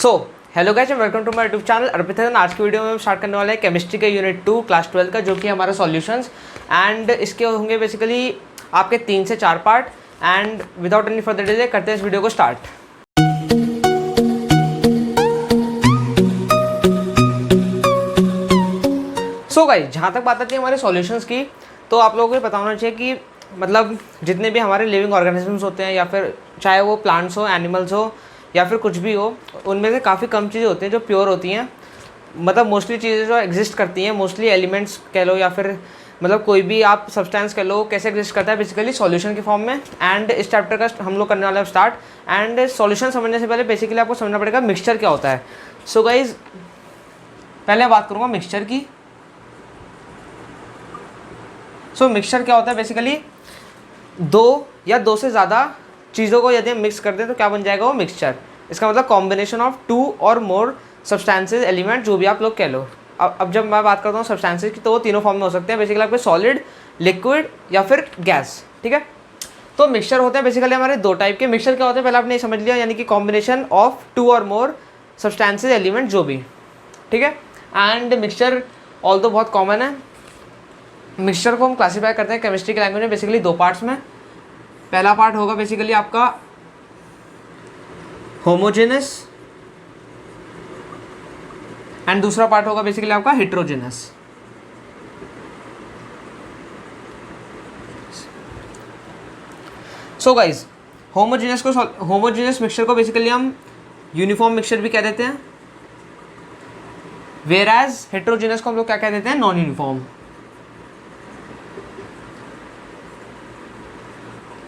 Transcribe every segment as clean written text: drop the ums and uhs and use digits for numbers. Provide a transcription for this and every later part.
So hello guys, welcome to my YouTube channel Arpit है। आज की वीडियो में हम स्टार्ट करने वाले हैं केमिस्ट्री के यूनिट 2 क्लास 12 का, जो कि हमारा सॉल्यूशंस एंड इसके होंगे बेसिकली आपके 3 से 4 part. And without any further delay करते हैं इस वीडियो को स्टार्ट। सो गाइस, जहाँ तक बात आती है हमारे सॉल्यूशंस की, तो आप लोगों को पता होना चाहिए कि मतलब जितने भी हमारे लिविंग ऑर्गेनिजम्स होते हैं, या फिर चाहे वो प्लांट्स हो, एनिमल्स हो, या फिर कुछ भी हो, उनमें से काफ़ी कम चीज़ें होती हैं जो प्योर होती हैं। मतलब मोस्टली चीज़ें जो एग्जिस्ट करती हैं, मोस्टली एलिमेंट्स कह लो, या फिर मतलब कोई भी आप सब्सटेंस कह लो, कैसे एग्जिस्ट करता है बेसिकली सॉल्यूशन के फॉर्म में। एंड इस चैप्टर का हम लोग करने वाले हैं स्टार्ट। एंड सॉल्यूशन समझने से पहले बेसिकली आपको समझना पड़ेगा मिक्सचर क्या होता है। सो गाइज, पहले बात करूँगा मिक्सचर की। सो मिक्सचर क्या होता है बेसिकली, दो या दो से ज़्यादा चीज़ों को यदि हम मिक्स कर दें तो क्या बन जाएगा वो मिक्सचर। इसका मतलब कॉम्बिनेशन ऑफ 2 और मोर सब्सटेंसेस, एलिमेंट, जो भी आप लोग कह लो। अब जब मैं बात करता हूँ सब्सटेंसेस की, तो वो तीनों फॉर्म में हो सकते हैं बेसिकली, आपके सॉलिड, लिक्विड या फिर गैस। ठीक है, तो मिक्सचर होते हैं बेसिकली हमारे दो टाइप के। मिक्सचर क्या होते हैं पहले आपने समझ लिया, यानी कि कॉम्बिनेशन ऑफ 2 और मोर सब्सटेंसेस, एलिमेंट, जो भी। ठीक है, एंड मिक्सचर ऑल तो बहुत कॉमन है। मिक्सचर को हम क्लासीफाई करते हैं केमिस्ट्री के लैंग्वेज में बेसिकली 2 पार्ट्स में। पहला पार्ट होगा बेसिकली आपका होमोजेनस, एंड दूसरा पार्ट होगा बेसिकली आपका heterogeneous. So guys, homogeneous mixture को बेसिकली हम यूनिफॉर्म मिक्सचर भी कह देते हैं, वेयर एज हेट्रोजेनस को हम लोग क्या कह देते हैं, नॉन यूनिफॉर्म।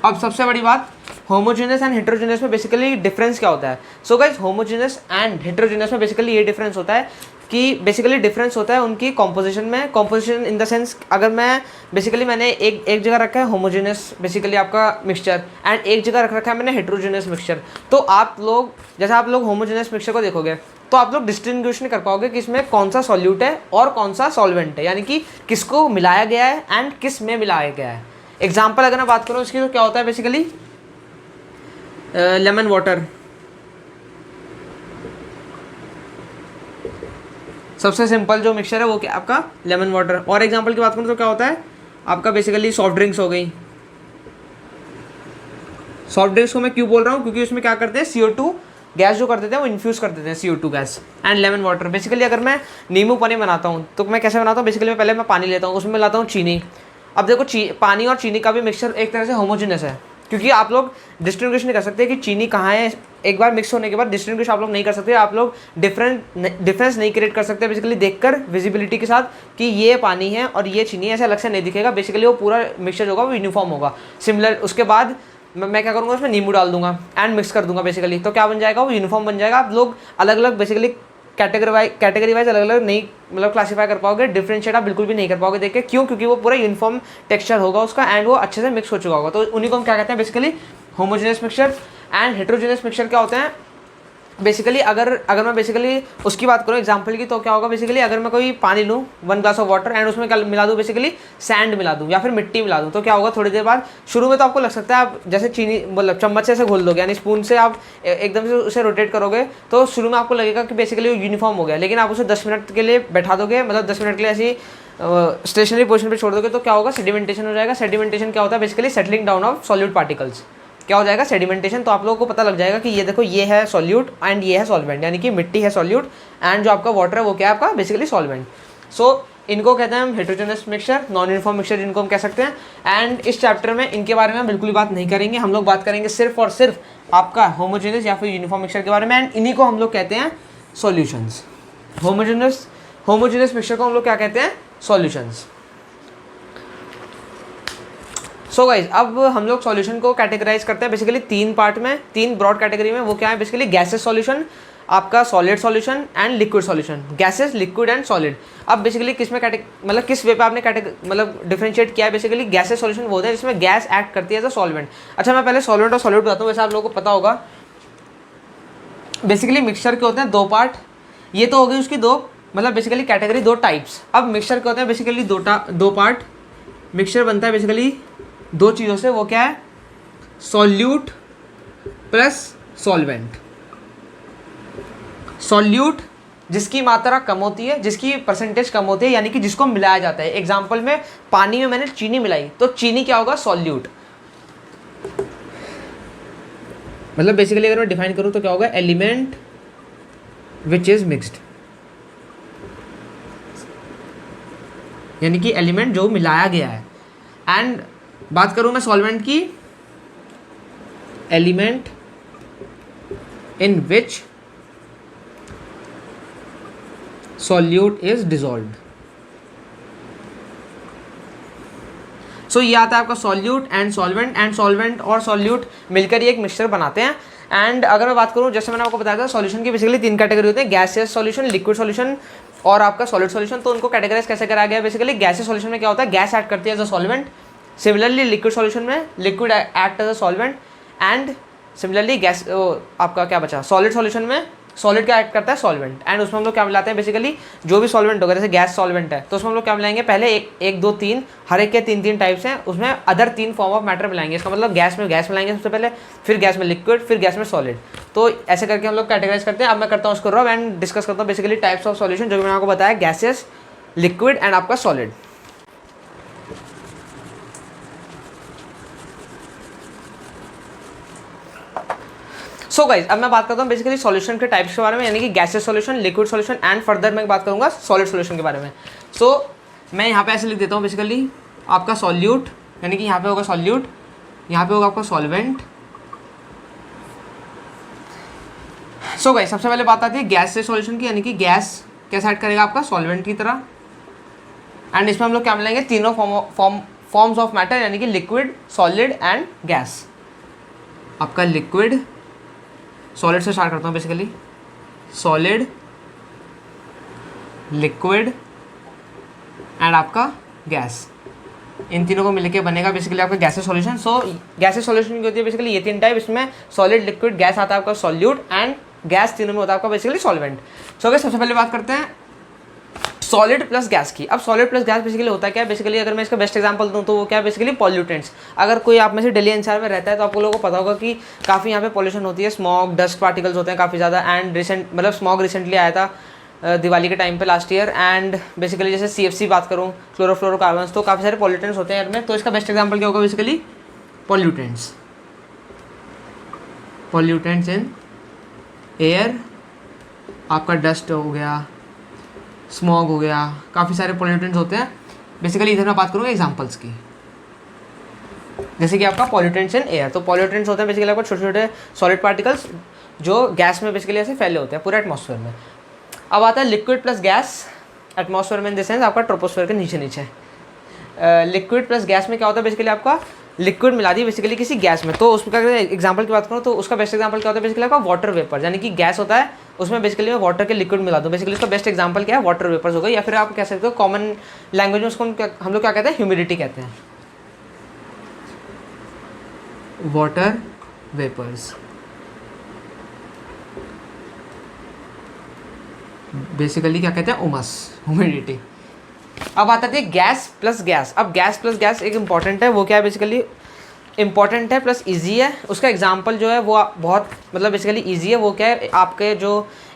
अब सबसे बड़ी बात, होमोजेनस एंड हेट्रोजेनस में बेसिकली डिफरेंस क्या होता है। So guys, homogeneous and heterogeneous में बेसिकली ये डिफरेंस होता है कि बेसिकली डिफरेंस होता है उनकी कॉम्पोजिशन में। कॉम्पोजिशन इन द सेंस, अगर मैं बेसिकली मैंने एक जगह रखा है होमोजेनस बेसिकली आपका मिक्सचर, एंड एक जगह रख रखा है मैंने हेट्रोजेनस मिक्सचर, तो आप लोग जैसे आप लोग होमोजेनस मिक्सचर को देखोगे तो आप लोग डिस्टिंग्विश नहीं कर पाओगे कि इसमें कौन सा सॉल्यूट है और कौन सा सॉल्वेंट है, यानी कि किसको मिलाया गया है एंड किस में मिलाया गया है। एग्जाम्पल अगर मैं बात करूँ इसकी, तो क्या होता है बेसिकली लेमन वाटर। सबसे सिंपल जो मिक्सचर है वो क्या आपका लेमन वाटर। और एग्जांपल की बात करूँ तो क्या होता है आपका बेसिकली सॉफ्ट ड्रिंक्स हो गई। सॉफ्ट ड्रिंक्स को मैं क्यों बोल रहा हूँ, क्योंकि उसमें क्या करते हैं CO2 गैस जो कर देते हैं वो इन्फ्यूज़ कर देते हैं, CO2 gas. And lemon water basically अगर मैं नींबू पानी बनाता हूँ तो मैं कैसे बनाता हूँ बेसिकली, मैं पहले पानी लेता हूँ, उसमें मिलाता हूँ चीनी। अब देखो पानी और चीनी का भी मिक्सचर एक तरह से होमोजेनस है, क्योंकि आप लोग डिस्टिंग्विश नहीं कर सकते कि चीनी कहाँ है। एक बार मिक्स होने के बाद डिस्टिंग्विश आप लोग नहीं कर सकते, आप लोग डिफरेंस नहीं क्रिएट कर सकते बेसिकली देखकर विजिबिलिटी के साथ कि ये पानी है और ये चीनी है, ऐसे अलग से नहीं दिखेगा। बेसिकली वो पूरा मिक्सचर होगा वो यूनिफॉर्म होगा। सिमिलर उसके बाद मैं क्या करूँगा, उसमें नींबू डाल दूंगा एंड मिक्स कर दूंगा बेसिकली, तो क्या बन जाएगा वो यूनिफॉर्म बन जाएगा। आप लोग अलग अलग बेसिकली कैटेगरी वाइज अलग अलग नहीं मतलब क्लासीफाई कर पाओगे, डिफरेंशिएट आप बिल्कुल भी नहीं कर पाओगे देख के। क्यों? क्योंकि वो पूरा यूनिफॉर्म टेक्सचर होगा उसका एंड वो अच्छे से मिक्स हो चुका होगा। तो उन्हीं को हम क्या कहते हैं basically homogeneous mixture. And heterogeneous mixture क्या होते हैं बेसिकली, अगर मैं बेसिकली उसकी बात करूँ एग्जांपल की, तो क्या होगा बेसिकली, अगर मैं कोई पानी लूँ 1 ग्लास ऑफ वाटर एंड उसमें क्या मिला दूँ बेसिकली सैंड मिला दूँ या फिर मिट्टी मिला दूँ, तो क्या होगा थोड़ी देर बाद शुरू में तो आपको लग सकता है आप जैसे चीनी मतलब चम्मच से ऐसे घोल दोगे, यानी स्पून से आप एकदम से उसे रोटेट करोगे तो शुरू में आपको लगेगा कि बेसिकली वो यूनिफॉर्म हो गया। लेकिन आप उसे 10 मिनट के लिए बैठा दोगे, मतलब 10 मिनट के लिए ऐसी स्टेशनरी पोजीशन पर छोड़ दोगे, तो क्या होगा सेडिमेंटेशन हो जाएगा। सेडिमेंटेशन क्या होता है basically settling down of solute particles. क्या हो जाएगा सेडिमेंटेशन। तो आप लोगों को पता लग जाएगा कि ये देखो ये है सॉल्यूट एंड ये है सॉल्वेंट, यानी कि मिट्टी है सॉल्यूट एंड जो आपका वाटर है वो क्या है आपका बेसिकली सॉल्वेंट। सो इनको कहते हैं हम heterogeneous mixture, non uniform mixture इनको हम कह सकते हैं। एंड इस चैप्टर में इनके बारे में हम बिल्कुल भी बात नहीं करेंगे, हम लोग बात करेंगे सिर्फ और सिर्फ आपका होमोजेनस या फिर यूनिफॉर्म मिक्सचर के बारे में। एंड इन्हीं को हम लोग कहते हैं सॉल्यूशंस। होमोजेनस मिक्सचर को हम लोग क्या कहते हैं, सॉल्यूशंस। सो गाइज, अब हम लोग सॉल्यूशन को कैटेगराइज करते हैं बेसिकली 3 पार्ट में, 3 ब्रॉड कैटेगरी में। वो क्या है बेसिकली गैसेस सॉल्यूशन, आपका solid solution and liquid solution. Gases, liquid and solid. अब बेसिकली किस में मतलब किस वे पे आपने मतलब डिफरेंशिएट किया है बेसिकली। गैसेस सॉल्यूशन वो होता है जिसमें गैस एक्ट करती है एज अ सॉल्वेंट। अच्छा, मैं पहले सॉल्वेंट और सॉलिड बताता हूँ, वैसे आप लोगों को पता होगा। बेसिकली मिक्सचर के होते हैं 2 पार्ट, ये तो हो गई उसकी 2 मतलब बेसिकली कैटेगरी, 2 टाइप्स। अब मिक्सचर के होते हैं बेसिकली 2 पार्ट। मिक्सचर बनता है बेसिकली 2 चीज़ों से, वो क्या है सॉल्यूट प्लस सॉल्वेंट। सॉल्यूट जिसकी मात्रा कम होती है, जिसकी परसेंटेज कम होती है, यानी कि जिसको मिलाया जाता है। एग्जाम्पल में पानी में मैंने चीनी मिलाई, तो चीनी क्या होगा? सॉल्यूट। मतलब बेसिकली अगर मैं डिफाइन करूं तो क्या होगा? एलिमेंट विच इज मिक्स्ड, यानी कि एलिमेंट जो मिलाया गया है। एंड बात करूं मैं सॉल्वेंट की, element in which solute is dissolved. So ये आता है आपका solute and solvent, and solvent और सॉल्यूट मिलकर ही एक मिक्सचर बनाते हैं। एंड अगर मैं बात करूं, जैसे मैंने आपको बताया था सॉल्यूशन की बेसिकली 3 कैटेगरी होते हैं, गैसियस सॉल्यूशन, लिक्विड सॉल्यूशन और आपका सॉलिड सॉल्यूशन। तो उनको कैटेगराइज कैसे करा गया? बेसिकली गैसियस सॉल्यूशन में क्या होता है? गैस ऐड करती है as a solvent. Similarly liquid solution में liquid act as a solvent. And similarly gas आपका क्या बचा? सॉलिड सॉल्यूशन में सॉलिड क्या एक्ट करता है? सॉल्वेंट। एंड उसमें हम लोग क्या मिलाते हैं? बेसिकली जो भी सॉल्वेंट होगा, जैसे गैस सॉल्वेंट है तो उसमें हम लोग क्या मिलाएंगे? पहले एक 2 3 हर एक के 3 टाइप्स हैं, उसमें अदर 3 फॉर्म ऑफ मैटर मिलाएंगे। इसका मतलब गैस में गैस मिलाएंगे सबसे पहले, फिर गैस में लिक्विड, फिर गैस में सॉलिड। तो ऐसे करके हम लोग कैटेगराइज करते हैं। अब मैं करता हूँ उसको रब एंड डिस्कस करता हूँ बेसिकली टाइप्स ऑफ सॉल्यूशन, जो मैंने आपको बताया, गैसेस, लिक्विड एंड आपका सॉलिड। सो गाइज अब मैं बात करता हूँ बेसिकली सॉल्यूशन के टाइप्स के बारे में, यानी कि gases solution, liquid solution and further मैं बात करूँगा सॉलिड सॉल्यूशन के बारे में। सो मैं यहाँ पे ऐसे लिख देता हूँ बेसिकली आपका सॉल्यूट, यानी कि यहाँ पे होगा सॉल्यूट, यहाँ पे होगा आपका सॉल्वेंट। सो गाइज सबसे पहले बात आती है गैसेस सॉल्यूशन की, यानी कि गैस कैसे ऐड करेगा? आपका सॉल्वेंट की तरह। एंड इसमें हम लोग क्या मिलाएंगे? तीनों फॉर्म्स ऑफ मैटर, यानी कि लिक्विड, सॉलिड एंड गैस। आपका लिक्विड, सॉलिड से स्टार्ट करता हूँ बेसिकली, सॉलिड, लिक्विड एंड आपका गैस। इन तीनों को मिलकर बनेगा बेसिकली आपका गैसेस सॉल्यूशन। सो गैसेस सॉल्यूशन की होती है बेसिकली ये 3 टाइप, इसमें सॉलिड, लिक्विड, गैस आता है आपका सॉल्यूट, एंड गैस तीनों में होता है आपका बेसिकली सॉल्वेंट। सो अगर सबसे पहले बात करते हैं सॉलिड प्लस गैस की। अब सॉलिड प्लस गैस बेसिकली होता है क्या? बेसिकली अगर मैं इसका बेस्ट एग्जांपल दूं तो वो क्या है? Basically pollutants. अगर कोई आप में से दिल्ली एनसीआर में रहता है तो आप लोगों को पता होगा कि काफ़ी यहाँ पे पॉल्यूशन होती है, स्मॉग, डस्ट पार्टिकल्स होते हैं काफ़ी ज़्यादा। एंड मतलब स्मॉग रिसेंटली आया था दिवाली के टाइम पे लास्ट ईयर। एंड बेसिकली जैसे CFC बात करूँ, क्लोरोफ्लोरोकार्बन्स, तो काफ़ी सारे पॉल्यूटेंट्स होते हैं एयर में। तो इसका बेस्ट एग्जाम्पल क्या होगा? Basically pollutants, pollutants in air, आपका डस्ट हो गया, स्मॉग हो गया, काफ़ी सारे पॉल्यूटेंट्स होते हैं। बेसिकली इधर मैं बात करूँगा एग्जांपल्स की, जैसे कि आपका पॉल्यूटेंट्स इन एयर। तो पॉल्यूटेंट्स होते हैं बेसिकली आपको छोटे छोटे सॉलिड पार्टिकल्स जो गैस में बेसिकली ऐसे फैले होते हैं पूरे एटमॉस्फेयर में। अब आता है लिक्विड प्लस गैस एटमॉस्फेयर में, इन द सेंस आपका ट्रोपोस्फेयर के नीचे नीचे। लिक्विड प्लस गैस में क्या होता है? बेसिकली आपका लिक्विड मिला दी बेसिकली किसी गैस में। तो उसका एग्जांपल की बात करूँ तो उसका बेस्ट एग्जांपल क्या होता है? बेसिकली आपका वाटर वेपर, यानी कि गैस होता है उसमें बेसिकली मैं वाटर के लिक्विड मिला दूँ। बेसिकली उसका बेस्ट एग्जांपल क्या है? वाटर वेपर्स हो गई, या फिर आप कह सकते हो कॉमन लैंग्वेज में उसको हम लोग क्या कहते हैं? ह्यूमिडिटी कहते हैं, वाटर वेपर्स। बेसिकली क्या कहते हैं? उमस, ह्यूमिडिटी। अब आता है गैस प्लस गैस। अब गैस प्लस गैस एक इंपॉर्टेंट है, वो क्या है? बेसिकली इंपॉर्टेंट है प्लस इजी है। उसका एग्जांपल जो है वो बहुत मतलब बेसिकली इजी है। वो क्या है? आपके जो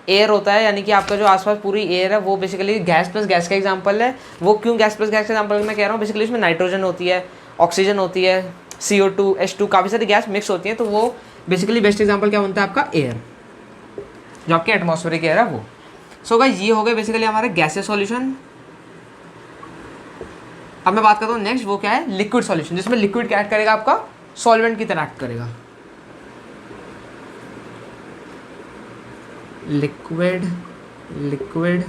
एयर होता है, यानी कि आपका जो आसपास पूरी एयर है, वो बेसिकली गैस प्लस गैस का एग्जांपल है। वो क्यों गैस प्लस गैस का एग्जांपल मैं कह रहा हूँ? बेसिकली इसमें नाइट्रोजन होती है, ऑक्सीजन होती है, CO2, H2, काफ़ी सारी गैस मिक्स होती हैं। तो वो बेसिकली बेस्ट एग्जाम्पल क्या बनता है? आपका एयर, जो आपके एटमॉस्फेरिक एयर है वो। सो गाइस ये हो गए बेसिकली हमारे गैसेस सॉल्यूशन। अब मैं बात करता हूँ नेक्स्ट, वो क्या है? लिक्विड सॉल्यूशन, जिसमें लिक्विड क्या ऐड करेगा? आपका सॉल्वेंट की तरह एक्ट करेगा। Liquid, liquid,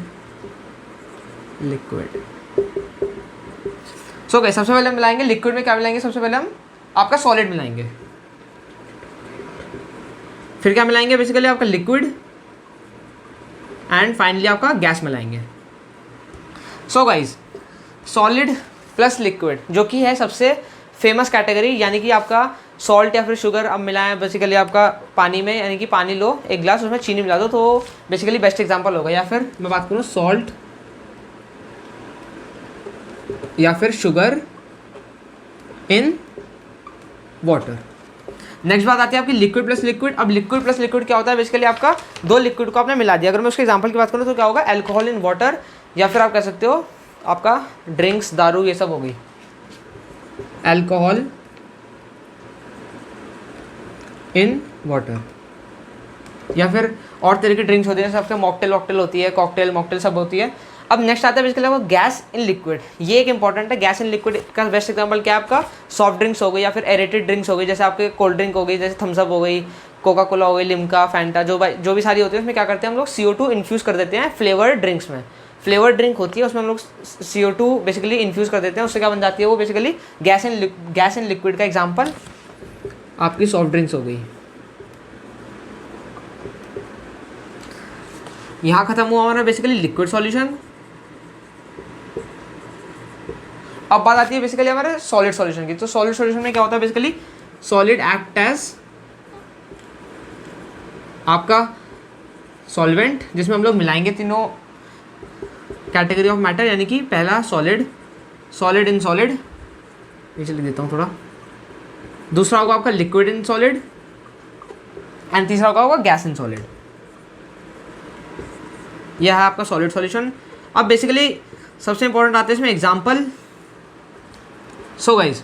liquid. So guys सबसे पहले हम मिलाएंगे लिक्विड में क्या मिलाएंगे? सबसे पहले हम आपका सॉलिड मिलाएंगे, फिर क्या मिलाएंगे? बेसिकली आपका लिक्विड, एंड फाइनली आपका गैस मिलाएंगे। So guys solid plus liquid जो कि है सबसे फेमस कैटेगरी, यानी कि आपका सॉल्ट या फिर शुगर अब मिलाएं बेसिकली आपका पानी में, यानी कि पानी लो एक गिलास, उसमें चीनी मिला दो, तो बेसिकली बेस्ट एग्जांपल होगा। या फिर मैं बात करूँ सॉल्ट या फिर शुगर इन वाटर। नेक्स्ट बात आती है आपकी लिक्विड प्लस लिक्विड। अब लिक्विड प्लस लिक्विड क्या होता है, बेसिकली आपका दो लिक्विड को आपने मिला दिया। अगर मैं उसके एग्जांपल की बात करूँ तो क्या होगा, अल्कोहल इन वाटर, या फिर आप कह सकते हो आपका ड्रिंक्स, दारू, ये सब हो गई, अल्कोहल इन वाटर। या फिर और तरह की ड्रिंक्स होती है, जैसे आपके मॉकटेल वॉकटेल होती है, कॉकटेल मॉकटेल सब होती है। अब नेक्स्ट आता है बेसिकली आपको गैस इन लिक्विड। ये एक इंपॉर्टेंट है, गैस इन लिक्विड का बेस्ट एग्जांपल क्या है आपका, सॉफ्ट ड्रिंक्स हो गई या फिर एरेटेड ड्रिंक्स हो गई, जैसे आपके कोल्ड ड्रिंक हो गई, जैसे थम्सअप हो गई, कोका कोला हो गई, लिम्का, फैंटा, जो भी सारी होती है उसमें क्या करते हैं हम लोग CO2 इन्फ्यूज़ कर देते हैं फ्लेवर्ड ड्रिंक्स में। फ्लेवर्ड ड्रिंक होती है उसमें हम लोग CO2 बेसिकली इन्फ्यूज़ कर देते हैं, उससे क्या बन जाती है वो बेसिकली गैस इन लिक्विड का एग्जाम्पल आपकी सॉफ्ट ड्रिंक्स हो गई। यहाँ खत्म हुआ हमारा बेसिकली लिक्विड सॉल्यूशन। अब बात आती है बेसिकली हमारे सॉलिड सॉल्यूशन की। तो सॉलिड सॉल्यूशन में क्या होता है, बेसिकली सॉलिड एक्ट एज आपका सॉल्वेंट, जिसमें हम लोग मिलाएंगे तीनों कैटेगरी ऑफ मैटर, यानी कि पहला सॉलिड, सॉलिड इन सॉलिड, नीचे लिख देता हूँ थोड़ा। दूसरा होगा आपका लिक्विड इन सॉलिड, एंड तीसरा होगा गैस इन सॉलिड। यह है आपका सॉलिड सॉल्यूशन। अब बेसिकली सबसे इंपॉर्टेंट आते हैं इसमें एग्जाम्पल। सो गाइज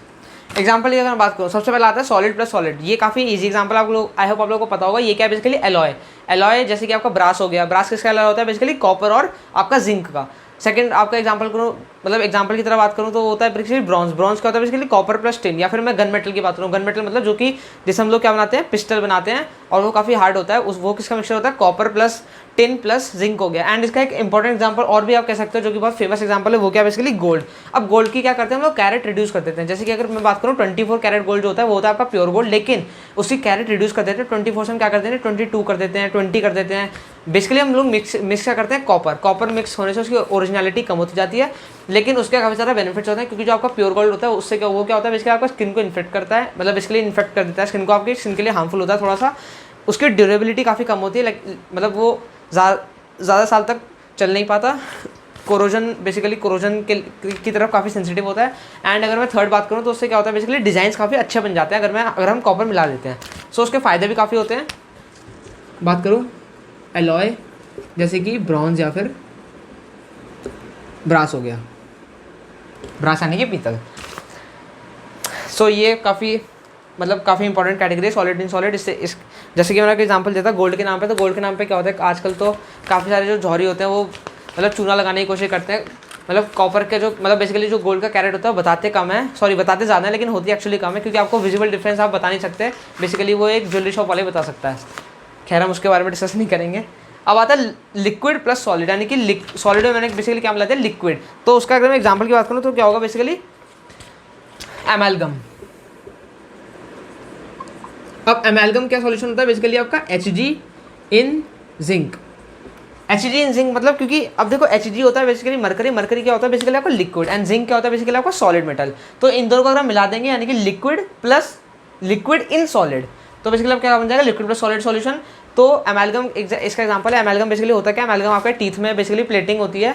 एग्जाम्पल की अगर मैं बात करूँ, सबसे पहले आता है सॉलिड प्लस सॉलिड। ये काफ़ी इजी एग्जाम्पल आप लोग, आई होप आप लोगों को पता होगा। ये क्या है, बेसिकली एलॉय। एलॉय जैसे कि आपका ब्रास हो गया, ब्रास किसका एलॉय होता है, बेसिकली कॉपर और आपका जिंक का। सेकंड आपका एग्जांपल करूँ, मतलब एग्जांपल की तरह बात करूँ तो होता है बेसिकली ब्रॉन्ज। ब्रॉन्ज क्या होता है, बेसिकली कॉपर प्लस टिन। या फिर मैं गन मेटल की बात करूँ, गन मेटल मतलब जो कि जिससे हम लोग क्या बनाते हैं, पिस्टल बनाते हैं, और वो काफ़ी हार्ड होता है, उस वो किसका मिक्सचर होता है, copper plus tin plus zinc हो गया। एंड इसका एक इंपॉर्टेंट एग्जांपल और भी आप कह सकते हो, जो कि बहुत फेमस एग्जांपल है, वो क्या बेसिकली गोल्ड। अब गोल्ड की क्या करते हैं हम लोग, कैरेट रिड्यूस कर देते हैं। जैसे कि अगर मैं बात करूँ 24 कैरेट गोल्ड जो होता है वो होता है आपका प्योर गोल्ड, लेकिन उसकी कैरेट रिड्यूस कर देते हैं। 24 से हम क्या करते हैं, 22 कर देते हैं, 20 कर देते हैं। बेसिकली हम लोग मिक्स क्या करते हैं, कॉपर मिक्स होने से उसकी ओरिजिनलिटी कम होती जाती है, लेकिन उसके काफ़ी सारा बेनिफिट्स होते हैं। क्योंकि जो आपका प्योर गोल्ड होता है उससे क्या होता है, बेसिकली आपका स्किन को इन्फेक्ट करता है, मतलब बेसिकली इन्फेक्ट कर देता है स्किन को, आपकी स्किन के लिए हार्मफुल होता है थोड़ा सा। उसकी ड्यूरेबिलिटी काफ़ी कम होती है, मतलब वो ज़्यादा साल तक चल नहीं पाता। कोरोजन बेसिकली कोरोजन की तरफ काफ़ी सेंसिटिव होता है। एंड अगर मैं थर्ड बात करूँ तो उससे क्या होता है, बेसिकली डिज़ाइंस काफ़ी अच्छे बन जाते हैं अगर हम कॉपर मिला देते हैं। सो उसके फ़ायदे भी काफ़ी होते हैं। बात करूँ एलॉय जैसे कि ब्रॉन्ज या फिर ब्रास हो गया, ब्रास यानी कि पीतल। सो ये काफ़ी इंपॉर्टेंट कैटेगरी है सॉलिड इन सॉलिड। इससे जैसे कि मैंने एक एग्जांपल देता गोल्ड के नाम पे, तो गोल्ड के नाम पे क्या होता है, आजकल तो काफ़ी सारे जो जौहरी होते हैं वो मतलब चूना लगाने की कोशिश करते हैं। मतलब कॉपर के जो मतलब बेसिकली जो गोल्ड का कैरेट होता है बताते ज़्यादा है, लेकिन होती एक्चुअली कम है, क्योंकि आपको विजिबल डिफरेंस आप बता नहीं सकते। बेसिकली वो एक ज्वेलरी शॉप वाले बता सकता है। खैर हम उसके बारे में डिस्कस नहीं करेंगे। अब आता है लिक्विड प्लस सॉलिड, यानी कि सॉलिड में मैंने बेसिकली क्या मिलाते हैं, लिक्विड। तो उसका अगर मैं एग्जांपल की बात करूँ तो क्या होगा, बेसिकली एमैल्गम। अब एमैल्गम क्या सॉल्यूशन होता है, बेसिकली आपका Hg इन जिंक। Hg इन जिंक मतलब, क्योंकि अब देखो Hg होता है बेसिकली मरकरी क्या होता है, बेसिकली आपका लिक्विड, एंड जिंक क्या होता है, बेसिकली आपका सॉलिड मेटल। तो इन दोनों को अगर हम मिला देंगे, यानी कि liquid plus liquid in solid, तो बेसिकली अब क्या बन जाएगा, लिक्विड प्लस सॉलिड सॉल्यूशन। तो एमैल्गम इसका एग्जांपल है। एमैल्गम बेसिकली होता है क्या, एमैल्गम आपके टीथ में बेसिकली प्लेटिंग होती है,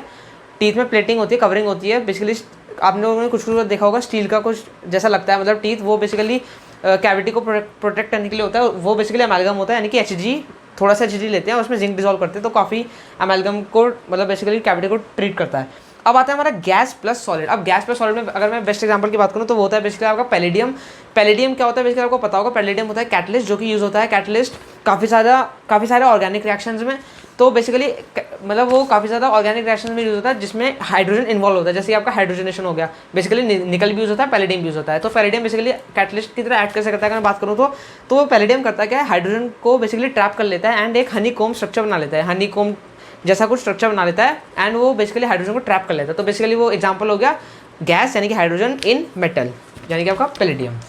कवरिंग होती है। बेसिकली आप लोगों ने कुछ देखा होगा, स्टील का कुछ जैसा लगता है, मतलब टीथ, वो बेसिकली कैविटी को प्रोटेक्ट करने के लिए होता है, वो बेसिकली एमैल्गम होता है। यानी कि Hg, थोड़ा सा Hg लेते हैं और उसमें जिंक डिसॉल्व करते हैं, तो काफ़ी एमैल्गम को मतलब बेसिकली कैविटी को ट्रीट करता है। अब आता है हमारा गैस प्लस सॉलिड। अब गैस प्लस सॉलिड में अगर मैं बेस्ट एग्जांपल की बात करूँ तो वो होता है बेसिकली आपका पैलेडियम। पैलेडियम क्या होता है, बेसिकली आपको पता होगा, पैलेडियम होता है कैटलिस्ट, जो कि यूज़ होता है कैटलिस्ट काफ़ी सारे ऑर्गेनिक रिएक्शंस में। तो बेसिकली मतलब वो काफ़ी ज़्यादा ऑर्गेनिक रिएक्शन में यूज़ होता है जिसमें हाइड्रोजन इन्वॉल्व होता है, जैसे आपका हाइड्रोजनेशन हो गया। बेसिकली निकल भी यूज़ होता है, पैलेडियम भी यूज़ होता है। तो पैलेडियम बेसिकली कैटलिस्ट की तरह एक्ट कैसे करता है, अगर मैं बात करूँ तो वो पैलेडियम करता है क्या है, हाइड्रोजन को बेसिकली ट्रैप कर लेता है एंड एक हनी कोम स्ट्रक्चर बना लेता है, हनी कोम जैसा कुछ स्ट्रक्चर बना लेता है, एंड वो बेसिकली हाइड्रोजन को ट्रैप कर लेता है। तो बेसिकली वो एग्जाम्पल हो गया गैस, यानी कि हाइड्रोजन इन मेटल, यानी कि आपका palladium.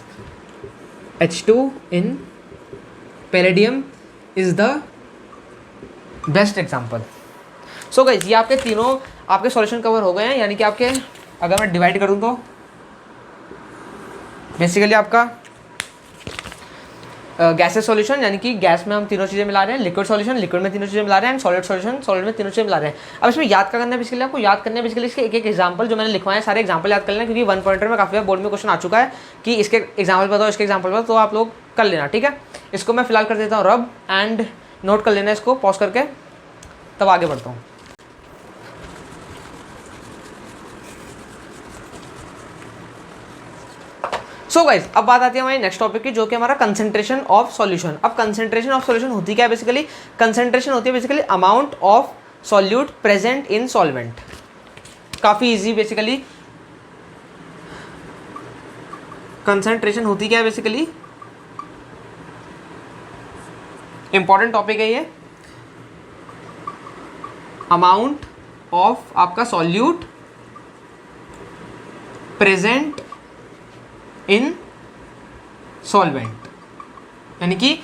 H2 in palladium is the best example. So guys ये आपके तीनों आपके सॉल्यूशन कवर हो गए हैं, यानी कि आपके अगर मैं डिवाइड करूँ तो बेसिकली आपका गैसेस सॉल्यूशन, यानी कि गैस में हम तीनों चीज़ें मिला रहे हैं, लिक्विड सॉल्यूशन, लिक्विड में तीनों चीज़ें मिला रहे हैं, एंड सॉलिड सॉल्यूशन, सॉलिड में तीनों चीज़ें मिला रहे हैं। अब इसमें याद क्या करना है, बेसिकली आपको याद करना है बेसिकली इसके एक एग्जांपल जो मैंने लिखवाए हैं, सारे एग्जांपल याद कर लेना, क्योंकि 1 पॉइंटर में काफ़ी बार बोर्ड में क्वेश्चन आ चुका है कि इसके एग्जांपल बताओ, इसके एग्जांपल बताओ, तो आप लोग कर लेना, ठीक है। इसको मैं फिलहाल कर देता हूँ रब, एंड नोट कर लेना इसको पॉज करके, तब आगे बढ़ता हूँ। सो गाइज, अब बात आती है हमारी नेक्स्ट टॉपिक की, जो कि हमारा कंसंट्रेशन ऑफ सॉल्यूशन। अब कंसंट्रेशन ऑफ सॉल्यूशन होती क्या है बेसिकली? कंसंट्रेशन होती है basically amount of solute present in solvent. काफ़ी इजी बेसिकली। कंसंट्रेशन होती क्या है बेसिकली? इंपॉर्टेंट टॉपिक है ये। अमाउंट ऑफ आपका सॉल्यूट प्रेजेंट इन सॉल्वेंट, यानी कि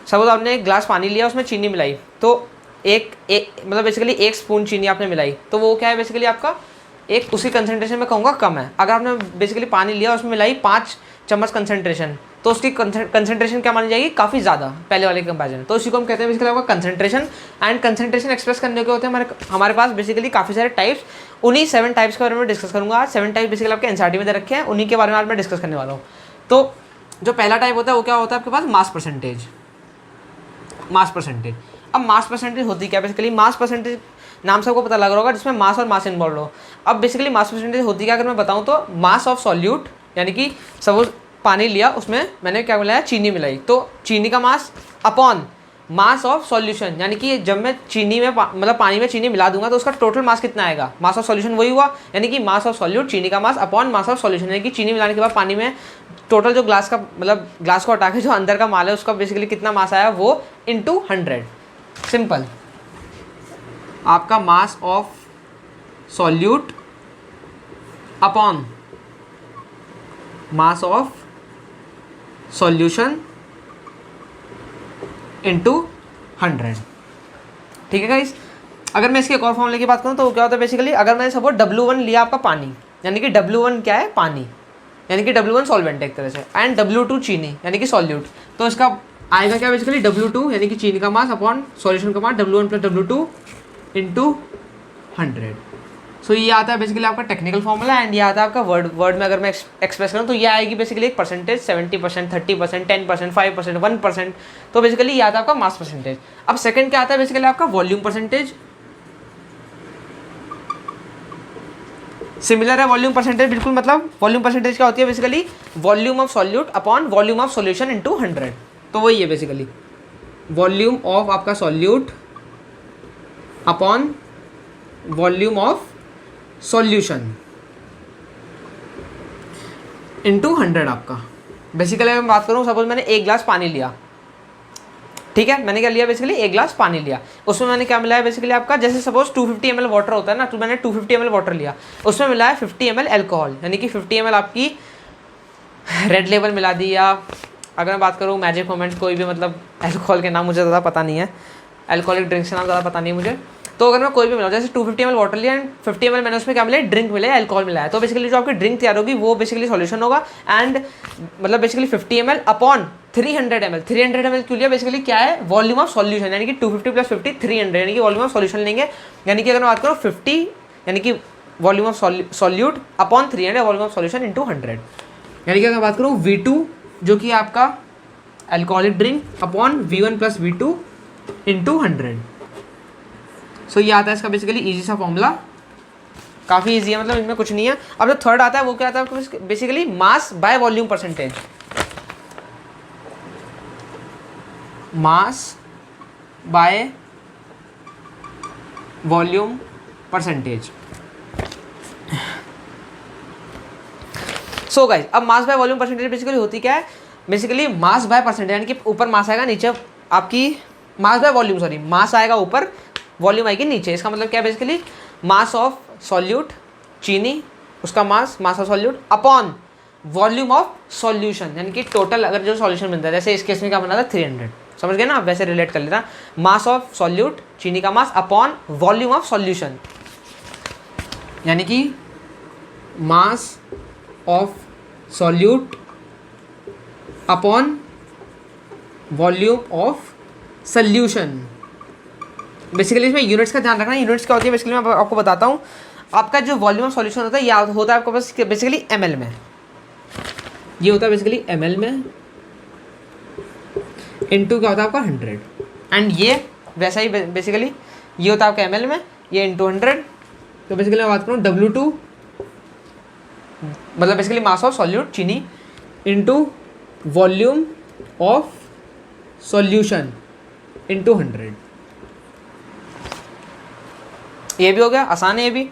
सपोज आपने एक ग्लास पानी लिया, उसमें चीनी मिलाई, तो एक मतलब बेसिकली 1 स्पून चीनी आपने मिलाई, तो वो क्या है बेसिकली आपका एक उसी कंसंट्रेशन में कहूँगा कम है। अगर आपने बेसिकली पानी लिया, उसमें मिलाई 5 चम्मच कंसंट्रेशन, तो उसकी कंसंट्रेशन क्या मानी जाएगी? काफ़ी ज़्यादा, पहले वाले के कंपैरिजन। तो उसी को हम कहते हैं बेसिकली आपका कंसंट्रेशन। एंड कंसंट्रेशन एक्सप्रेस करने के होते हैं हमारे पास बेसिकली काफ़ी सारे टाइप्स। उन्हीं 7 टाइप्स के बारे में डिस्कस करूँगा आज। 7 टाइप बेसिकली आपके एनसीईआरटी में दे रखे हैं, उन्हीं के बारे में आज मैं डिस्कस करने वाला हूँ। तो जो पहला टाइप होता है वो क्या होता है आपके पास? Mass percentage. Mass percentage. अब मास परसेंटेज होती क्या बेसिकली? मास परसेंटेज नाम से आपको पता लग रहा होगा, जिसमें मास और मास इन्वॉल्व हो। अब बेसिकली मास परसेंटेज होती क्या अगर मैं बताऊँ तो, मास ऑफ सॉल्यूट, यानी कि सपोज पानी लिया, उसमें मैंने क्या मिलाया? चीनी मिलाई, तो चीनी का mass upon mass of solution, यानी कि जब मैं चीनी में मतलब पानी में चीनी मिला दूंगा तो उसका टोटल मास कितना आएगा? मास ऑफ सॉल्यूशन वही हुआ, यानी कि मास ऑफ सॉल्यूट चीनी का mass upon mass of solution, यानी कि चीनी मिलाने के बाद पानी में टोटल जो ग्लास का मतलब ग्लास को हटा के जो अंदर का माल है उसका बेसिकली कितना मास आया, वो इंटू 100। सिंपल। आपका mass of solute upon mass of solution into 100, ठीक है गाइस। अगर मैं इसके एक और फॉर्मूले की बात करूँ तो क्या होता है बेसिकली, अगर मैंने सपोज W1 लिया आपका पानी, यानी कि W1 क्या है? पानी, यानी कि W1 सॉल्वेंट एक तरह से, एंड W2 चीनी यानी कि सॉल्यूट, तो इसका आएगा क्या बेसिकली? W2 यानी कि चीनी का मास अपॉन सॉल्यूशन का मास, W1 प्लस W2 इंटू 100। सो ये आता है बेसिकली आपका टेक्निकल फॉर्मूला, एंड ये आता है आपका वर्ड में अगर मैं एक्सप्रेस करूँ तो ये आएगी बेसिकली एक परसेंटेज, 70%, 30%, 10%, 5%, 1%। तो बेसिकली ये आता है आपका मास परसेंटेज। अब सेकंड क्या आता है बेसिकली आपका? Volume percentage. सिमिलर है वॉल्यूम परसेंटेज बिल्कुल, मतलब वॉल्यूम परसेंटेज क्या होती है basically? Volume of solute upon volume of solution into 100। तो वही है बेसिकली वॉल्यूम ऑफ आपका solute upon volume of solution into 100 आपका। बेसिकली अगर मैं बात करूँ, सपोज मैंने 1 गिलास पानी लिया, ठीक है, मैंने क्या लिया बेसिकली? 1 गिलास पानी लिया, उसमें मैंने क्या मिलाया बेसिकली आपका? जैसे सपोज 250 ml वाटर होता है ना, तो मैंने 250 ml वाटर लिया, उसमें मिलाया 50 ml एल्कोहल, यानी कि 50 ml आपकी रेड लेबल मिला दी, या अगर मैं बात करूँ मैजिक मोमेंट, कोई भी मतलब एल्कोहल के नाम मुझे ज़्यादा पता नहीं है, एल्कोहलिक ड्रिंक्स के नाम ज़्यादा पता नहीं है मुझे, तो अगर मैं कोई भी मिलाऊँ, जैसे 250 ml वाटर लिया एंड 50 ml मैंने उसमें क्या मिला? ड्रिंक मिला, एल्कोहल मिलाया, तो बेसिकली जो आपकी ड्रिंक तैयार होगी वो बेसिकली सॉल्यूशन होगा। एंड मतलब basically 50 ml upon 300 ml। 300 ml क्यों लिया? बेसिकली क्या है? वॉल्यूम ऑफ सॉल्यूशन, यानी कि 250 प्लस 50 300, यानी कि वॉल्यूम ऑफ सॉल्यूशन लेंगे, यानी कि अगर मैं बात करूँ 50 यानी कि volume of solute upon 300 volume of solution into 100, यानी कि अगर बात करूँ V2 जो कि आपका alcoholic drink upon V1 plus V2 into 100। सो ये आता है इसका बेसिकली इजी सा फॉर्मूला, काफ़ी इजी है, मतलब इनमें कुछ नहीं है। अब जो थर्ड आता है वो क्या आता है basically? Mass by volume percentage. Mass by volume percentage. So guys, अब mass by volume percentage basically होती क्या है? बेसिकली मास बाय परसेंटेज, यानी कि ऊपर मास आएगा, नीचे आपकी मास बाय वॉल्यूम, सॉरी मास आएगा ऊपर, वॉल्यूम आएगी नीचे। इसका मतलब क्या है बेसिकली? मास ऑफ सॉल्यूट चीनी, उसका mass of solute upon volume of solution, यानी कि टोटल अगर जो सॉल्यूशन मिलता है, जैसे इस केस में क्या बना था 300, समझ गए ना? वैसे रिलेट कर लेना, मास ऑफ सॉल्यूट चीनी का mass upon volume of solution, यानी कि mass of solute upon volume of solution. Basically इसमें यूनिट्स का ध्यान रखना। यूनिट्स क्या होती है बेसिकली मैं आपको बताता हूँ। आपका जो वॉल्यूम ऑफ सॉल्यूशन होता है या होता है आपके पास बेसिकली ml में, ये होता है बेसिकली ml में, इंटू क्या होता है आपका 100, एंड ये वैसा ही बेसिकली ये होता है आपका ml में, ये इंटू 100। तो बेसिकली मैं बात करूँ W2 मतलब बेसिकली मास ऑफ सॉल्यूट चीनी into volume of solution into 100। ये भी हो गया, आसान है ये भी।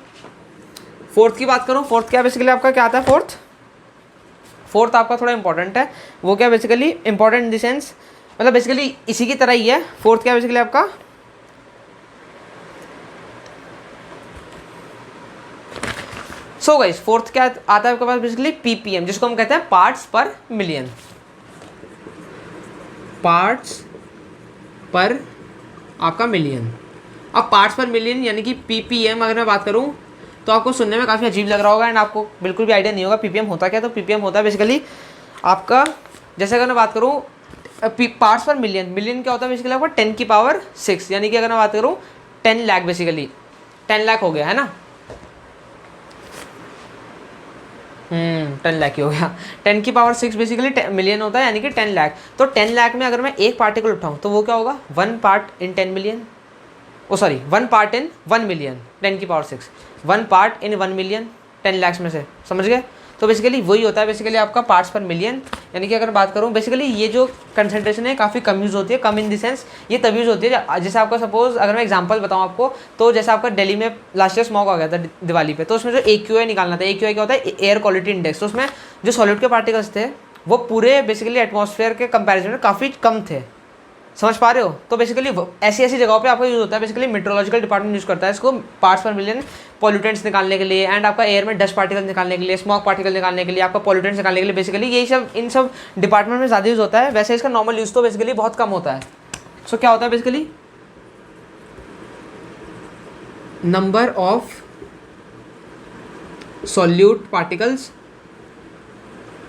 फोर्थ की बात करूँ, फोर्थ क्या बेसिकली आपका क्या आता है, फोर्थ आपका थोड़ा इंपॉर्टेंट है। वो क्या basically important in the sense मतलब बेसिकली इसी की तरह ही है। फोर्थ क्या बेसिकली आपका सो गाइस फोर्थ क्या आता है आपके पास बेसिकली पीपीएम, जिसको हम कहते हैं पार्ट्स पर मिलियन। पार्ट्स पर आपका मिलियन। अब पार्ट्स पर मिलियन यानी कि पीपीएम अगर मैं बात करूं तो आपको सुनने में काफ़ी अजीब लग रहा होगा एंड आपको बिल्कुल भी आइडिया नहीं होगा पीपीएम होता क्या। तो पीपीएम होता है बेसिकली आपका, जैसे अगर मैं बात करूं पार्ट्स पर मिलियन, मिलियन क्या होता है बेसिकली आपका 10 की पावर 6, यानी कि अगर मैं बात करूं 10 लाख, बेसिकली 10 लाख हो गया है ना, 10 लाख ही हो गया। 10 की पावर 6 बेसिकली मिलियन होता है, यानी कि 10 लाख। तो 10 लाख में अगर मैं एक पार्टिकल उठाऊं तो वो क्या होगा 1 part in 10 million, oh sorry 1 part in 1 million, 10 की power 6 1 part in 1 million 10 lakh में से, समझ गए। तो बेसिकली वही होता है बेसिकली आपका पार्ट्स पर मिलियन। यानी कि अगर बात करूँ बेसिकली ये जो कंसंट्रेशन है काफ़ी कम यूज़ होती है, कम इन द सेंस ये तभी यूज़ होती है जैसे आपका सपोज अगर मैं एग्जांपल बताऊँ आपको, तो जैसे आपका दिल्ली में लास्ट ईयर स्मॉग आ गया था दिवाली पे, तो उसमें जो AQI निकालना था, AQI क्या होता है एयर क्वालिटी इंडेक्स, तो उसमें जो सॉलिड के पार्टिकल्स थे वो पूरे बेसिकली एटमॉस्फेयर के कंपेरिजन में काफ़ी कम थे, समझ पा रहे हो। तो बेसिकली ऐसी ऐसी जगहों पे आपका यूज़ होता है, बेसिकली मेट्रोलॉजिकल डिपार्टमेंट यूज़ करता है इसको पार्ट्स पर मिलियन पॉल्यूटेंट्स निकालने के लिए, एंड आपका एयर में डस्ट पार्टिकल निकालने के लिए, स्मॉक पार्टिकल निकालने के लिए, आपका पॉल्यूटेंट्स निकालने के लिए, बेसिकली यही सब इन सब डिपार्टमेंट में ज़्यादा यूज़ होता है। वैसे इसका नॉर्मल यूज़ तो बेसिकली बहुत कम होता है। सो क्या होता है basically number of solute particles,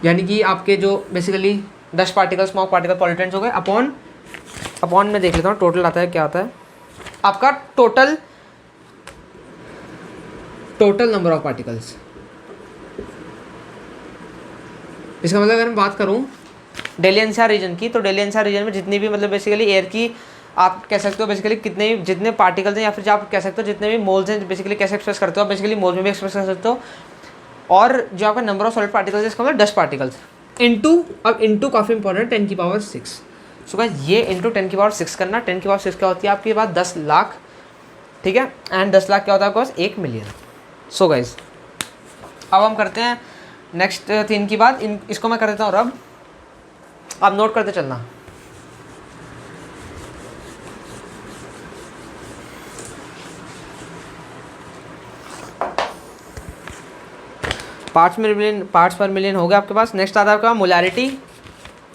यानी कि आपके जो basically dust particle, smoke particle, pollutants हो गए, अपॉन में देख लेता हूँ टोटल आता है क्या आता है आपका टोटल नंबर ऑफ पार्टिकल्स। इसका मतलब अगर मैं बात करूँ दिल्ली एनसीआर रीजन की, तो दिल्ली एनसीआर रीजन में जितनी भी मतलब बेसिकली एयर की आप कह सकते हो बेसिकली जितने पार्टिकल्स हैं, या फिर आप कह सकते हो जितने भी मोल्स हैं, बेसिकली कैसे एक्सप्रेस करते हो आप, बेसिकली मोल्स में भी एक्सप्रेस कर सकते हो। और जो आपका नंबर ऑफ सॉलिड पार्टिकल्स है इसका मतलब डस्ट पार्टिकल्स इंटू, अब इंटू काफ़ी इंपॉर्टेंट 10 की पावर 6। सो गाइस ये इंटू 10 की पावर 6 करना, 10 की पावर 6 क्या होती है आपके पास 10 लाख, ठीक है, एंड 10 लाख क्या होता है आपके पास 1 मिलियन। सो गाइस अब हम करते हैं नेक्स्ट थिंग की बात, इसको मैं कर देता हूँ रब, आप नोट करते चलना। पार्ट्स पर मिलियन हो गया आपके पास। नेक्स्ट आता है आपका मोलैरिटी,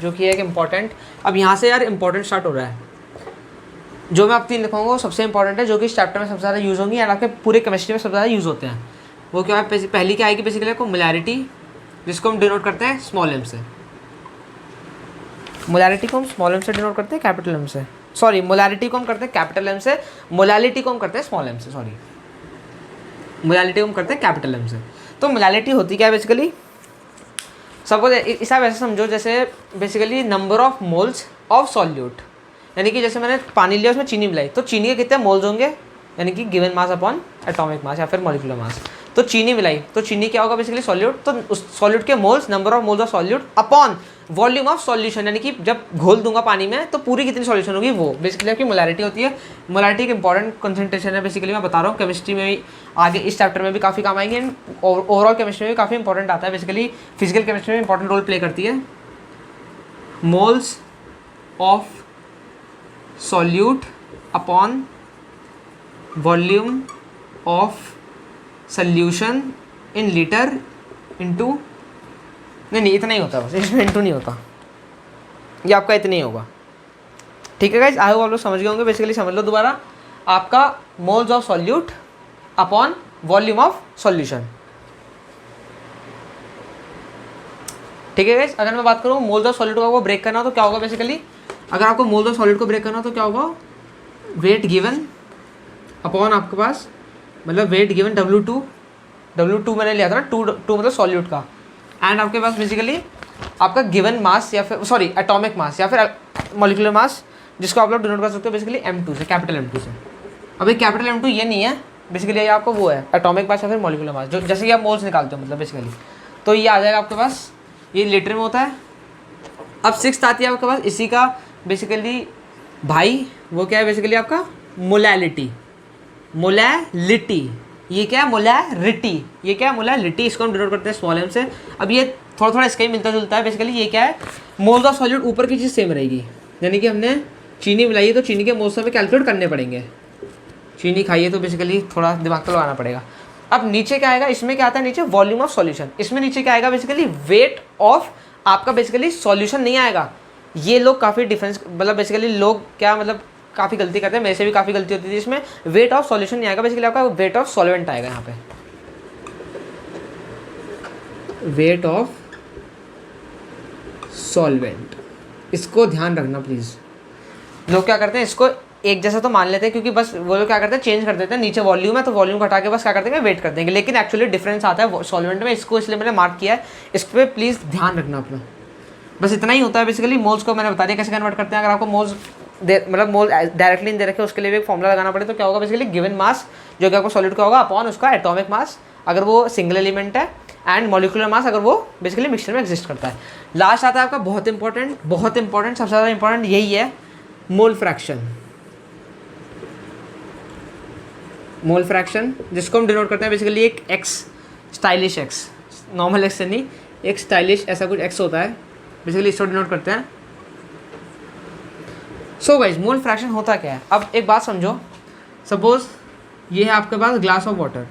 जो कि एक इम्पॉर्टेंट, अब यहाँ से यार इंपॉर्टेंट स्टार्ट हो रहा है। जो मैं आप 3 लिखाऊंगा वो सबसे इंपॉर्टेंट है, जो कि इस चैप्टर में सबसे ज़्यादा यूज़ होंगी एंड आपके पूरे केमिस्ट्री में सबसे ज़्यादा यूज़ होते हैं। वो क्या है, पहली क्या आएगी बेसिकली आपको मोलैरिटी, जिसको हम डिनोट करते हैं स्मॉल एम से। मोलैरिटी को हम स्मॉल एम से डिनोट करते हैं कैपिटल एम से, सॉरी मोलैरिटी को हम करते हैं कैपिटल एम से, मोलैलिटी को हम करते हैं स्मॉल एम से, सॉरी मोलैलिटी को हम करते हैं कैपिटल एम से। तो मोलैलिटी होती क्या है बेसिकली, सपोज इस आप ऐसे समझो जैसे basically number of moles of solute, यानी कि जैसे मैंने पानी लिया उसमें चीनी मिलाई, तो चीनी के कितने मोल्स होंगे, यानी कि given mass upon atomic mass या फिर मॉलिक्यूलर मास। तो चीनी मिलाई तो चीनी क्या होगा बेसिकली सॉल्यूट, तो उस सॉल्यूट के moles, number of moles of solute upon volume of solution, यानी कि जब घोल दूंगा पानी में तो पूरी कितनी सॉल्यूशन होगी वो बेसिकली आपकी मोलैरिटी होती है। मोलैरिटी एक इंपॉर्टेंट कंसंट्रेशन है, बेसिकली मैं बता रहा हूँ केमिस्ट्री में भी आगे इस चैप्टर में भी काफ़ी काम आएंगे एंड ओवरऑल केमिस्ट्री में भी काफ़ी इंपॉर्टेंट आता है, बेसिकली फिजिकल केमिस्ट्री में इंपॉर्टेंट रोल प्ले करती है। Moles of solute upon volume of solution in litre into, नहीं इतना ही होता, बस इसमें इंटू नहीं होता, ये आपका इतना ही होगा, ठीक है गाइस। आई होप आप लोग समझ गए होंगे। बेसिकली समझ लो दोबारा, आपका moles of solute upon volume of solution, ठीक है गाइस। अगर मैं बात करूँ मोल्स ऑफ सॉल्यूट को ब्रेक करना तो क्या होगा बेसिकली, अगर आपको मोल्स ऑफ सॉल्यूट को ब्रेक करना तो क्या होगा, वेट गिवन अपॉन आपके पास मतलब वेट गिवन W2 मैंने लिया था ना, टू मतलब सॉल्यूट का, एंड आपके पास बेसिकली आपका गिवन मास या फिर सॉरी एटॉमिक मास या फिर मॉलिक्यूलर मास जिसको आप लोग डिनोट कर सकते हो बेसिकली M2 से, कैपिटल M2 से। अभी कैपिटल M2 ये नहीं है बेसिकली, ये आपको वो है एटॉमिक मास या फिर मॉलिक्यूलर मास, जो जैसे कि आप मोल्स निकालते हो मतलब बेसिकली, तो ये आ जाएगा आपके पास, ये लीटर में होता है। अब 6th आती है आपके पास इसी का बेसिकली भाई, वो क्या है बेसिकली आपका मोलैलिटी। मोलैलिटी ये क्या है, मोलैरिटी ये क्या है, मोलैलिटी, इसको हम डिनोट करते हैं स्मॉल m से। अब ये थोड़ा थोड़ा इसका ही मिलता जुलता है बेसिकली। ये क्या है, मोल्स ऑफ सॉल्यूट ऊपर की चीज़ सेम रहेगी, यानी कि हमने चीनी मिलाई है तो चीनी के मोल्स हमें कैलकुलेट करने पड़ेंगे। चीनी खाइए तो बेसिकली थोड़ा दिमाग तो लगाना पड़ेगा। अब नीचे क्या आएगा, इसमें क्या आता है नीचे, वॉल्यूम ऑफ सॉल्यूशन। इसमें नीचे क्या आएगा बेसिकली, वेट ऑफ आपका बेसिकली सॉल्यूशन नहीं आएगा। ये लोग काफ़ी डिफरेंस, मतलब बेसिकली लोग क्या मतलब काफ़ी गलती करते हैं, मेरे से भी काफ़ी गलती होती थी इसमें। वेट ऑफ सॉल्यूशन नहीं आएगा बेसिकली, आपका वेट ऑफ सॉल्वेंट आएगा यहाँ पे, वेट ऑफ सॉल्वेंट। इसको ध्यान रखना प्लीज़। लोग क्या करते हैं, इसको एक जैसा तो मान लेते हैं, क्योंकि बस वो लोग क्या करते हैं, चेंज कर देते हैं, नीचे वॉल्यूम है तो वॉल्यूम घटा के बस क्या करते हैं, वेट कर देंगे, लेकिन एक्चुअली डिफरेंस आता है सॉल्वेंट में। इसको इसलिए मैंने मार्क किया है, इस पर प्लीज़ ध्यान रखना अपना। बस इतना ही होता है बेसिकली। मोल्स को मैंने बता दिया कैसे कन्वर्ट करते हैं। अगर आपको मोल्स मतलब मोल डायरेक्टली दे रखे, उसके लिए भी एक फॉर्मूला लगाना पड़े तो क्या होगा बेसिकली, गिवन मास जो कि आपको सॉलिड का होगा अपॉन उसका एटॉमिक मास अगर वो सिंगल एलिमेंट है, एंड मॉलिक्यूलर मास अगर वो बेसिकली मिक्सचर में एग्जिस्ट करता है। लास्ट आता है आपका बहुत इंपॉर्टेंट, सबसे ज़्यादा इंपॉर्टेंट यही है, मोल फ्रैक्शन। मोल फ्रैक्शन जिसको हम डिनोट करते हैं बेसिकली एक x, stylish x, normal x से नहीं, एक स्टाइलिश ऐसा कुछ एक्स होता है बेसिकली, इसको डिनोट करते हैं। सो गाइज मोल फ्रैक्शन होता क्या है, अब एक बात समझो। सपोज ये है आपके पास ग्लास ऑफ वाटर,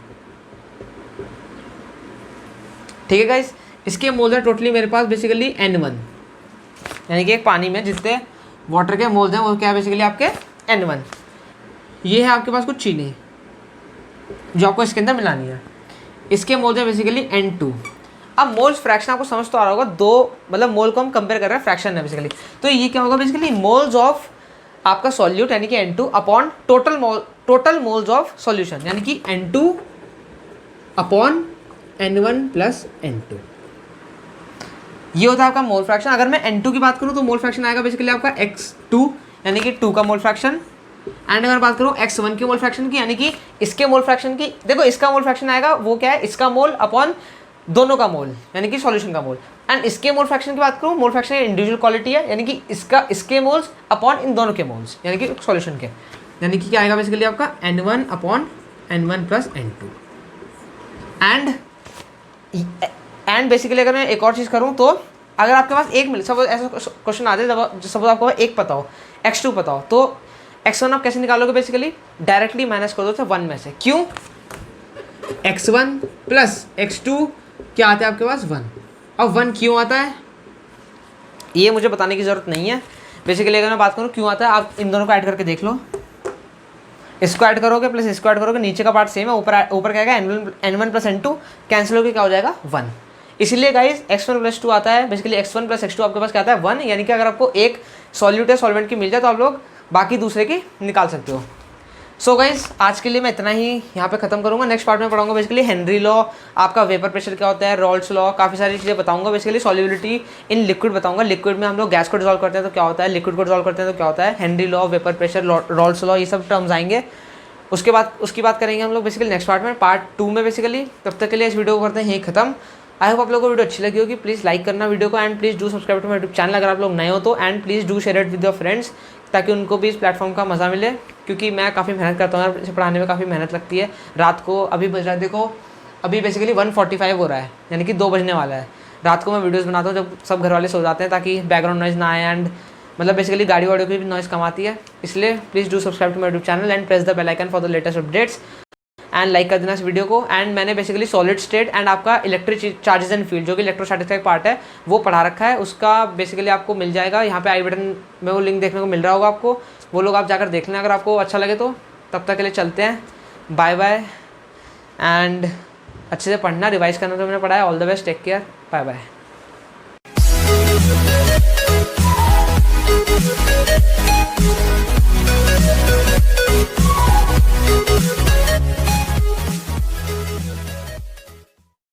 ठीक है गाइज, इसके मोल्स है टोटली मेरे पास बेसिकली N1, यानी कि एक पानी में जितने वाटर के मोल्स हैं वो क्या है बेसिकली आपके N1। ये है आपके पास कुछ चीनी जो आपको इसके अंदर मिलानी है, इसके मोल्स है बेसिकली N2। अब मोल्स फ्रैक्शन आपको समझ तो आ रहा होगा, दो मतलब मोल को हम कंपेयर कर रहे हैं, फ्रैक्शन है बेसिकली। तो ये क्या होगा बेसिकली, मोल्स ऑफ आपका सॉल्यूट यानी कि N2 upon total moles of solution यानी कि N2 upon N1 plus N2। ये होता है आपका मोल फ्रैक्शन। अगर मैं N2 की बात करूँ तो मोल फ्रैक्शन आएगा बेसिकली आपका X2 यानी कि 2 का मोल फ्रैक्शन, एंड अगर बात करूँ X1 के मोल फ्रैक्शन की यानी कि इसके मोल फ्रैक्शन की, देखो इसका मोल फ्रैक्शन आएगा वो क्या है, इसका मोल अपॉन दोनों का मोल यानी कि सॉल्यूशन का मोल। एंड इसके मोल फ्रैक्शन की बात करूँ, मोल फ्रैक्शन इंडिविजुअल क्वालिटी है यानी कि इसके मोल्स अपॉन इन दोनों के मोल्स यानी कि सॉल्यूशन के, यानी कि क्या आएगा बेसिकली आपका N1 upon N1 plus N2। And basically अगर मैं एक और चीज़ करूँ तो अगर आपके पास एक मिल, सपोज ऐसा क्वेश्चन आ जाए, सपोज आपको एक पता हो, X2 पता हो, तो X1 आप कैसे निकालोगे बेसिकली, डायरेक्टली माइनस कर दो तो 1 में से। क्यों, X1 प्लस X2 क्या आता है आपके पास 1। अब 1 क्यों आता है ये मुझे बताने की ज़रूरत नहीं है बेसिकली। अगर मैं बात करूँ क्यों आता है, आप इन दोनों को ऐड करके देख लो, इसको ऐड करोगे प्लस इसको ऐड करोगे, नीचे का पार्ट सेम है, ऊपर क्या आएगा N1 प्लस N2 कैंसिल होकर क्या हो जाएगा 1। इसलिए गाइज X1 प्लस 2 आता है बेसिकली, X1 प्लस X2 आपके पास क्या आता है 1, यानी कि अगर आपको एक सॉल्यूट है सॉल्वेंट की मिल जाए तो आप लोग बाकी दूसरे की निकाल सकते हो। सो गाइज आज के लिए मैं इतना ही यहाँ पे खत्म करूँगा। नेक्स्ट पार्ट में पढ़ाऊंगा बेसिकली हेनरी लॉ, आपका वेपर प्रेशर क्या होता है, रॉल्स लॉ, काफ़ी सारी चीज़ें बताऊंगा बेसिकली। सॉल्युबिलिटी इन लिक्विड बताऊंगा, लिक्विड में हम लोग गैस को डिजॉल्व करते हैं तो क्या होता है, लिक्विड को डिजॉल्व करते हैं तो क्या होता है, Henry law, vapour pressure, Rawls law, ये सब टर्म्स आएंगे। उसकी बात करेंगे हम लोग बेसिकली नेक्स्ट पार्ट में, पार्ट 2 में बेसिकली। तब तक के लिए इस वीडियो को करते हैं यही खत्म। आई होप आप लोगों को वीडियो अच्छी लगी होगी। प्लीज़ लाइक करना वीडियो को, and please do subscribe to my YouTube channel अगर आप लोग नए हो तो, and please do share it with your friends ताकि उनको भी इस प्लेटफॉर्म का मज़ा मिले, क्योंकि मैं काफ़ी मेहनत करता हूँ, इसे पढ़ाने में काफ़ी मेहनत लगती है। रात को अभी बज रहा है, देखो अभी बेसिकली 1:45 हो रहा है, यानी कि 2 बजने वाला है। रात को मैं वीडियोस बनाता हूँ जब सब घर वाले सो जाते हैं, ताकि बैकग्राउंड नॉइज़ ना आए, एंड मतलब बेसिकली गाड़ी वाड़ियों की भी नॉइज़ कम आती है। इसलिए please do subscribe to my YouTube channel and press the bell icon for the latest updates, and like कर देना इस वीडियो को। एंड मैंने बेसिकली सॉलिड स्टेट एंड आपका इलेक्ट्रिक चार्जेस एंड फील्ड जो कि इलेक्ट्रोस्टैटिक्स का एक पार्ट है वो पढ़ा रखा है, उसका बेसिकली आपको मिल जाएगा यहाँ पे आई बटन में, वो लिंक देखने को मिल रहा होगा आपको, वो लोग आप जाकर देख लें अगर आपको अच्छा लगे तो। तब तक के लिए चलते हैं, बाय बाय, एंड अच्छे से पढ़ना, रिवाइज करना जो मैंने पढ़ा है। All the best, take care, bye bye.